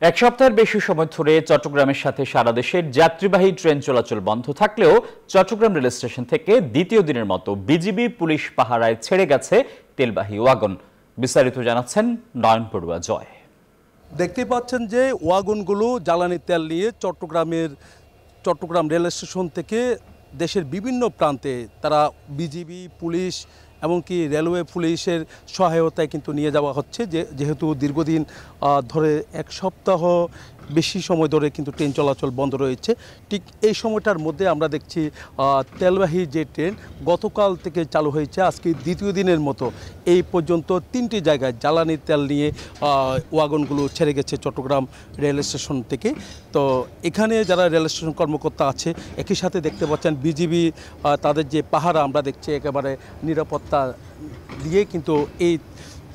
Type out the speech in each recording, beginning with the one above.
এক সপ্তাহের বেশি সময় ধরে চট্টগ্রামের সাথে সারা দেশের যাত্রীবাহী ট্রেন চলাচল বন্ধ থাকলেও চট্টগ্রাম রেল স্টেশন থেকে দ্বিতীয় দিনের মতো বিজিবি পুলিশ পাহারায় ছেড়ে গেছে তেলবাহী ওয়াগন। বিস্তারিত জানাচ্ছেন নয়ন পড়ুয়া জয়। দেখতে পাচ্ছেন যে ওয়াগনগুলো জ্বালানি তেল নিয়ে চট্টগ্রাম রেল স্টেশন থেকে দেশের বিভিন্ন প্রান্তে তারা বিজিবি পুলিশ এমনকি রেলওয়ে পুলিশের সহায়তায় কিন্তু নিয়ে যাওয়া হচ্ছে, যেহেতু দীর্ঘদিন ধরে এক সপ্তাহ বেশি সময় ধরে কিন্তু ট্রেন চলাচল বন্ধ রয়েছে। ঠিক এই সময়টার মধ্যে আমরা দেখছি তেলবাহী যে ট্রেন গতকাল থেকে চালু হয়েছে, আজকে দ্বিতীয় দিনের মতো এই পর্যন্ত 3টি জায়গায় জ্বালানি তেল নিয়ে ওয়াগনগুলো ছেড়ে গেছে চট্টগ্রাম রেল স্টেশন থেকে। তো এখানে যারা রেল স্টেশন কর্মকর্তা আছে, একই সাথে দেখতে পাচ্ছেন বিজিবি তাদের যে পাহারা আমরা দেখছি একেবারে নিরাপত্তা দিয়ে কিন্তু এই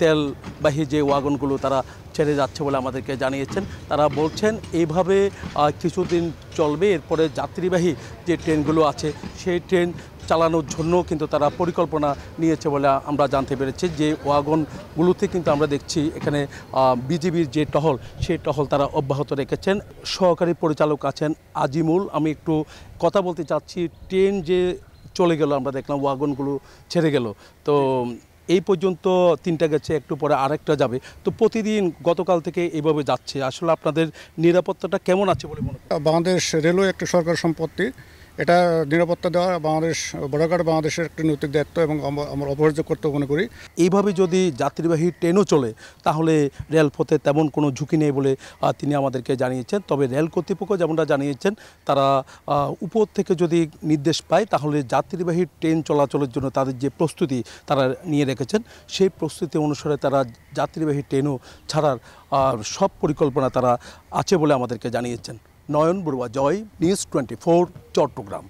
তেলবাহী যে ওয়াগনগুলো তারা ছেড়ে যাচ্ছে বলে আমাদেরকে জানিয়েছেন। তারা বলছেন এইভাবে কিছুদিন চলবে, এরপরে যাত্রীবাহী যে ট্রেনগুলো আছে সেই ট্রেন চালানোর জন্য কিন্তু তারা পরিকল্পনা নিয়েছে বলে আমরা জানতে পেরেছি। যে ওয়াগনগুলোতে কিন্তু আমরা দেখছি এখানে বিজিবির যে টহল, সেই টহল তারা অব্যাহত রেখেছেন। সহকারী পরিচালক আছেন আজিমুল, আমি একটু কথা বলতে চাচ্ছি। ট্রেন যে চলে গেল, আমরা দেখলাম ওয়াগনগুলো ছেড়ে গেল, তো এই পর্যন্ত 3টা গেছে, একটু পরে আরেকটা যাবে। তো প্রতিদিন গতকাল থেকে এইভাবে যাচ্ছে, আসলে আপনাদের নিরাপত্তাটা কেমন আছে বলে মনে করেন? বাংলাদেশ রেলওয়ে একটি সরকার সম্পত্তি, এটা নিরাপত্তা দেওয়া বাংলাদেশ বর্ডার বাংলাদেশের একটি নৈতিক দায়িত্ব এবং আমরা অপরিহার্য করতে মনে করি। এইভাবে যদি যাত্রীবাহী ট্রেনও চলে তাহলে রেলপথে তেমন কোনো ঝুঁকি নেই বলে তিনি আমাদেরকে জানিয়েছেন। তবে রেল কর্তৃপক্ষ যেমনটা জানিয়েছেন, তারা উপর থেকে যদি নির্দেশ পায় তাহলে যাত্রীবাহী ট্রেন চলাচলের জন্য তাদের যে প্রস্তুতি তারা নিয়ে রেখেছেন, সেই প্রস্তুতি অনুসারে তারা যাত্রীবাহী ট্রেনও ছাড়ার সব পরিকল্পনা তারা আছে বলে আমাদেরকে জানিয়েছেন। নয়ন বড়ুয়া জয়, নিউজ 24, চট্টগ্রাম।